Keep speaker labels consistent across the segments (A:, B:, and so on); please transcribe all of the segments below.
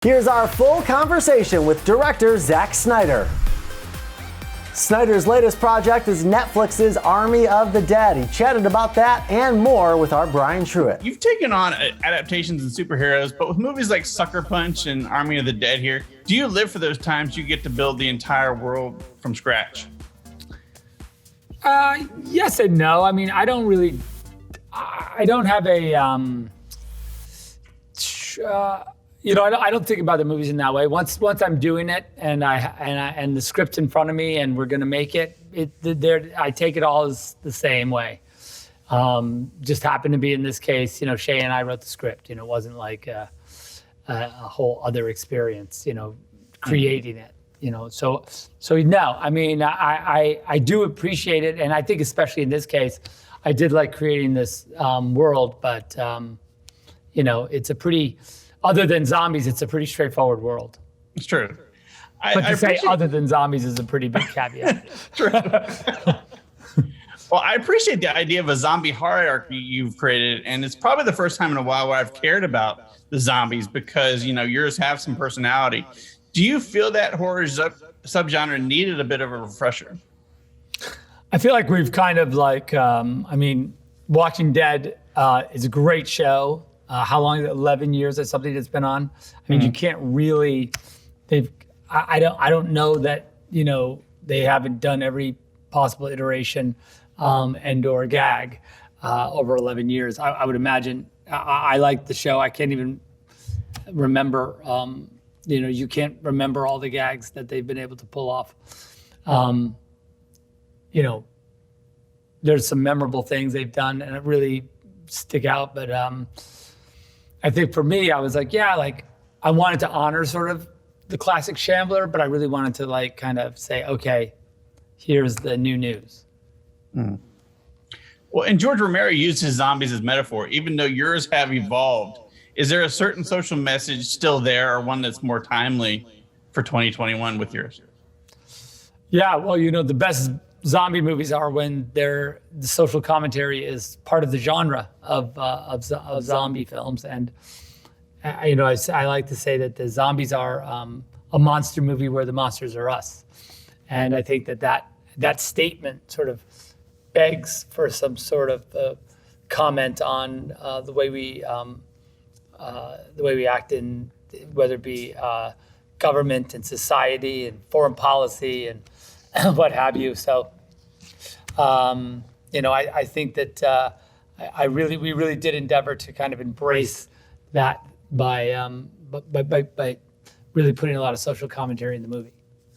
A: Here's our full conversation with director Zack Snyder. Snyder's latest project is Netflix's Army of the Dead. He chatted about that and more with our Brian Truitt.
B: You've taken on adaptations and superheroes, but with movies like Sucker Punch and Army of the Dead here, do you live for those times you get to build the entire world from scratch?
C: Yes and no. I mean, I don't have a, I don't think about the movies in that way. Once I'm doing it and and the script's in front of me and we're gonna make it, I take it all as the same way. Just happened to be in this case, Shay and I wrote the script. It wasn't like a whole other experience, creating it. So no. I mean, I do appreciate it, and I think especially in this case, I did like creating this world, but it's a pretty. Other than zombies, it's a pretty straightforward world.
B: It's true.
C: But to say other than zombies is a pretty big caveat.
B: True. Well, I appreciate the idea of a zombie hierarchy you've created, and it's probably the first time in a while where I've cared about the zombies because, yours have some personality. Do you feel that horror subgenre needed a bit of a refresher?
C: I feel like we've kind of Walking Dead is a great show. How long is it? 11 years or something it's been on. I mean, You can't really. I don't know that they haven't done every possible iteration and or gag over 11 years. I would imagine. I like the show. I can't even remember. You can't remember all the gags that they've been able to pull off. There's some memorable things they've done and it really stick out, but. I think for me, I was I wanted to honor sort of the classic Shambler, but I really wanted to kind of say, okay, here's the new news.
B: Mm. Well, and George Romero used his zombies as metaphor, even though yours have evolved. Is there a certain social message still there or one that's more timely for 2021 with yours?
C: Yeah, well, the best zombie movies are when the social commentary is part of the genre of zombie films, and I like to say that the zombies are a monster movie where the monsters are us, and I think that statement sort of begs for some sort of comment on the way we act in whether it be government and society and foreign policy and what have you. So, I think that we really did endeavor to kind of embrace that by really putting a lot of social commentary in the movie.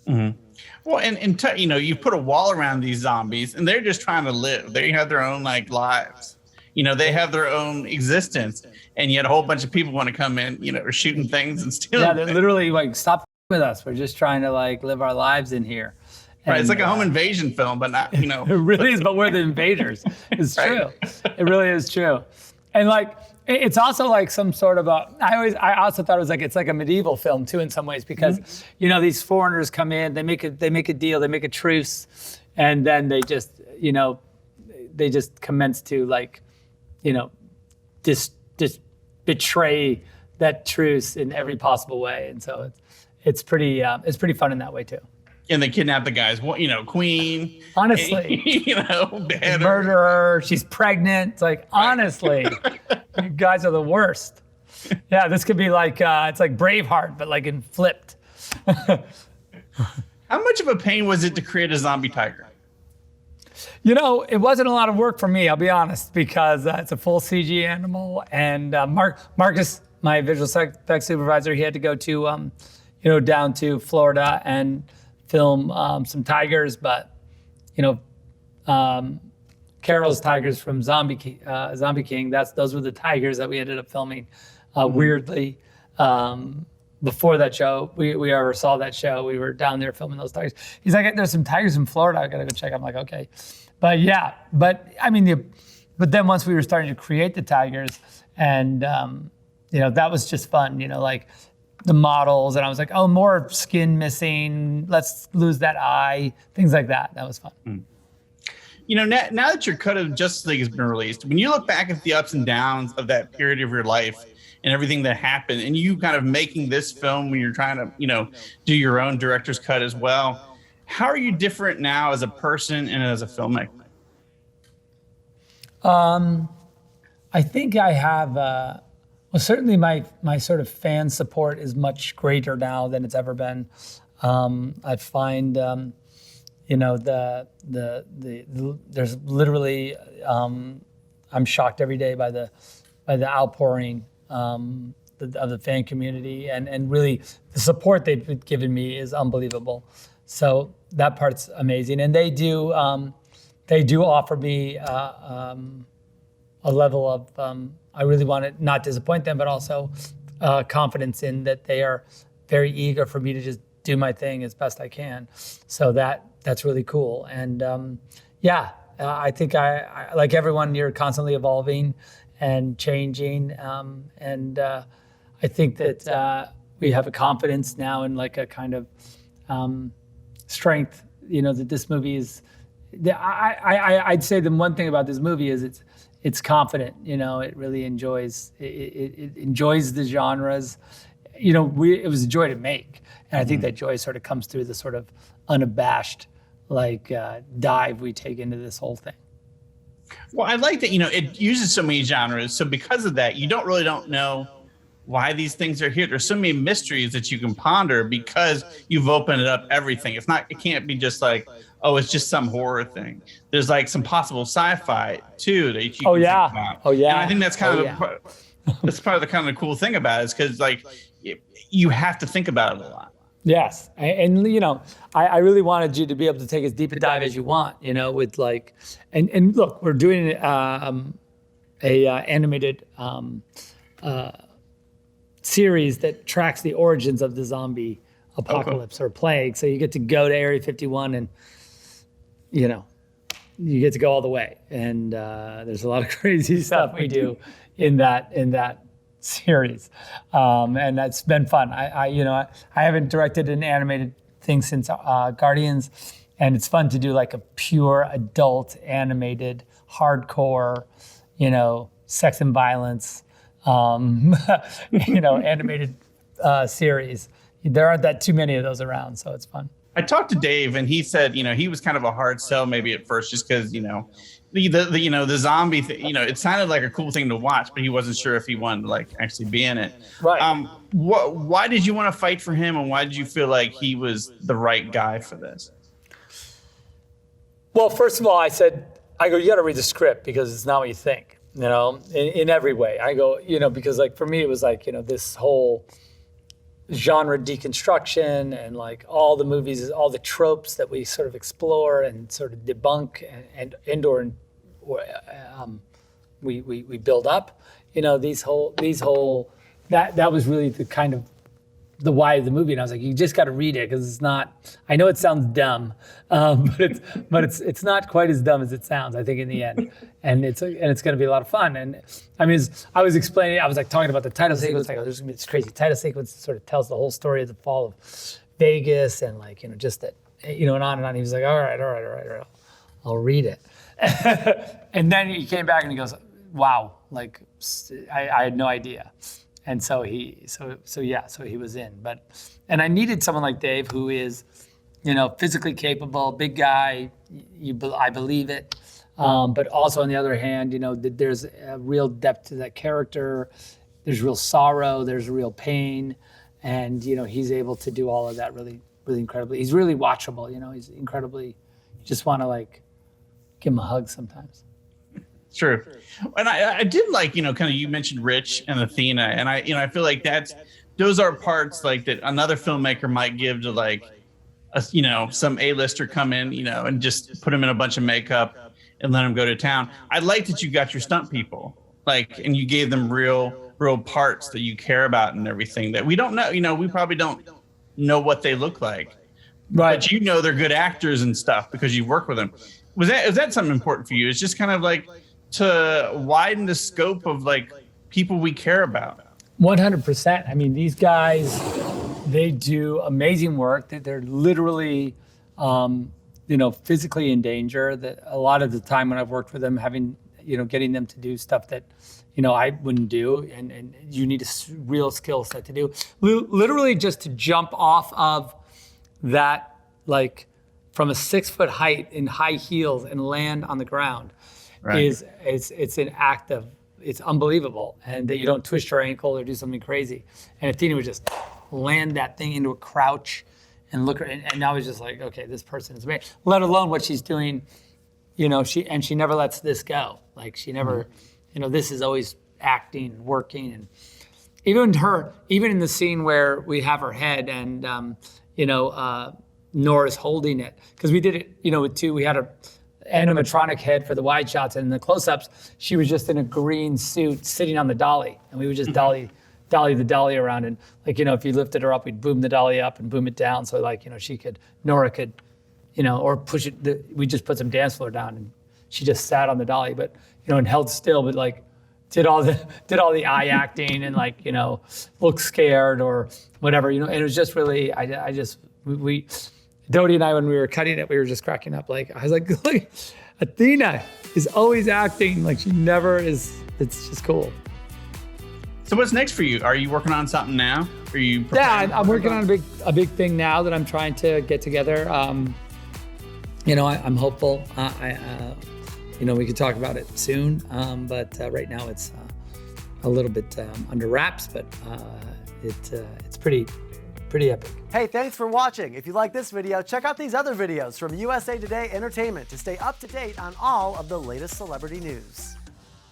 B: Mm-hmm. Well, you put a wall around these zombies, and they're just trying to live. They have their own lives. They have their own existence, and yet a whole bunch of people want to come in, are shooting things and stealing.
C: Yeah, they're literally stop with us. We're just trying to live our lives in here.
B: Right, it's like a home invasion film, but not,
C: It really is, but we're the invaders. It's true. It really is true. And it's also some sort of I also thought it was it's like a medieval film too in some ways because, these foreigners come in, they make a deal, they make a truce, and then they just commence to betray that truce in every possible way. And so it's pretty fun in that way too.
B: And they kidnap the guys, queen.
C: Honestly.
B: Murderer.
C: She's pregnant. It's honestly, you guys are the worst. Yeah, this could be it's like Braveheart, but in flipped.
B: How much of a pain was it to create a zombie tiger?
C: It wasn't a lot of work for me, I'll be honest, because it's a full CG animal. And Marcus, my visual effects supervisor, he had to go to, down to Florida and film some tigers, but Carol's tigers from Zombie King. Those were the tigers that we ended up filming. Weirdly, before that show, we ever saw that show, we were down there filming those tigers. He's like, "There's some tigers in Florida. I gotta go check." I'm like, "Okay," but yeah, but then once we were starting to create the tigers, and that was just fun. The models, and I was like, oh, more skin missing, let's lose that eye, things like that. That was fun.
B: Now that your cut of Justice League has been released, when you look back at the ups and downs of that period of your life, and everything that happened, and you kind of making this film when you're trying to, do your own director's cut as well. How are you different now as a person and as a filmmaker?
C: I think I have, well, certainly my sort of fan support is much greater now than it's ever been. I find, there's literally, I'm shocked every day by the outpouring of the fan community, and really the support they've given me is unbelievable. So that part's amazing, and they do offer me a level of I really want to not disappoint them, but also confidence in that they are very eager for me to just do my thing as best I can. So that's really cool. And I think I like everyone, you're constantly evolving and changing. And I think that we have a confidence now and like a kind of strength, that this movie is. I'd say the one thing about this movie is it's confident. It really enjoys it enjoys the genres. It was a joy to make, and I think that joy sort of comes through the sort of unabashed dive we take into this whole thing.
B: Well, I like that it uses so many genres, so because of that, you don't know why these things are here. There's so many mysteries that you can ponder because you've opened it up everything. It can't be just like, oh, it's just some horror thing. There's like some possible sci-fi too that you can think about.
C: Oh yeah.
B: And I think that's that's part of the kind of cool thing about it, is because like you have to think about it a lot.
C: Yes, and I really wanted you to be able to take as deep a dive as you want, with like, and look, we're doing a animated series that tracks the origins of the zombie apocalypse or plague. So you get to go to Area 51 and, you get to go all the way. And there's a lot of crazy stuff we do in that series. And that's been fun. I haven't directed an animated thing since Guardians, and it's fun to do like a pure adult animated, hardcore, sex and violence, animated series. There aren't that too many of those around, so it's fun.
B: I talked to Dave, and he said, he was kind of a hard sell maybe at first, just because, the zombie thing, it sounded like a cool thing to watch, but he wasn't sure if he wanted to like actually be in it.
C: Right.
B: Why did you want to fight for him, and why did you feel like he was the right guy for this?
C: Well, first of all, I go, you got to read the script because it's not what you think. In every way. I go, because like for me, it was like, this whole genre deconstruction and like all the movies, all the tropes that we sort of explore and sort of debunk and we build up, these whole that was really the kind of the why of the movie. And I was like, you just got to read it because it's not, I know it sounds dumb, but it's not quite as dumb as it sounds, I think, in the end. And it's going to be a lot of fun. And I mean, I was explaining, I was like talking about the title sequence, like, oh, there's going to be this crazy title sequence that sort of tells the whole story of the fall of Vegas and like, just that, and on and on. He was like, all right, I'll read it. And then he came back and he goes, wow, like I had no idea. And so he was in. And I needed someone like Dave who is, physically capable, big guy. I believe it. But also on the other hand, there's a real depth to that character. There's real sorrow. There's real pain, and he's able to do all of that really, really incredibly. He's really watchable. He's incredibly. You just want to like give him a hug sometimes.
B: True. And I did like, kind of, you mentioned Rich and Athena, and I feel like those are parts like that another filmmaker might give to like, some A-lister come in, and just put them in a bunch of makeup and let them go to town. I like that you got your stunt people, like, and you gave them real parts that you care about and everything that we don't know, we probably don't know what they look like. Right. But they're good actors and stuff because you work with them. Was that something important for you? It's just kind of like, to widen the scope of like people we care about.
C: 100%. I mean, these guys, they do amazing work. They're literally, physically in danger. That a lot of the time when I've worked with them, having, getting them to do stuff that, I wouldn't do, and you need a real skill set to do. Literally just to jump off of that, like from a 6-foot height in high heels and land on the ground, right, it's an act of, it's unbelievable, and that you don't twist your ankle or do something crazy. And Athena would just land that thing into a crouch and look, and I was just like, okay, this person is amazing. Let alone what she's doing, she never lets this go. Like she never, this is always acting, working, and even in the scene where we have her head and Nora's holding it, because we did it, with we had a animatronic head for the wide shots, and in the close-ups, she was just in a green suit sitting on the dolly, and we would just dolly the dolly around, and if you lifted her up, we'd boom the dolly up and boom it down, so Nora could, or push it. We just put some dance floor down, and she just sat on the dolly, but and held still, but did all the eye acting and looked scared or whatever, and it was just really, we Dodie and I, when we were cutting it, we were just cracking up. I was like, look, Athena is always acting like she never is. It's just cool.
B: So what's next for you? Are you working on something now? Are you?
C: Yeah, I'm working on a big thing now that I'm trying to get together. I'm hopeful. We could talk about it soon. But right now it's a little bit under wraps, but it's pretty epic.
A: Hey, thanks for watching. If you like this video, check out these other videos from USA Today Entertainment to stay up to date on all of the latest celebrity news.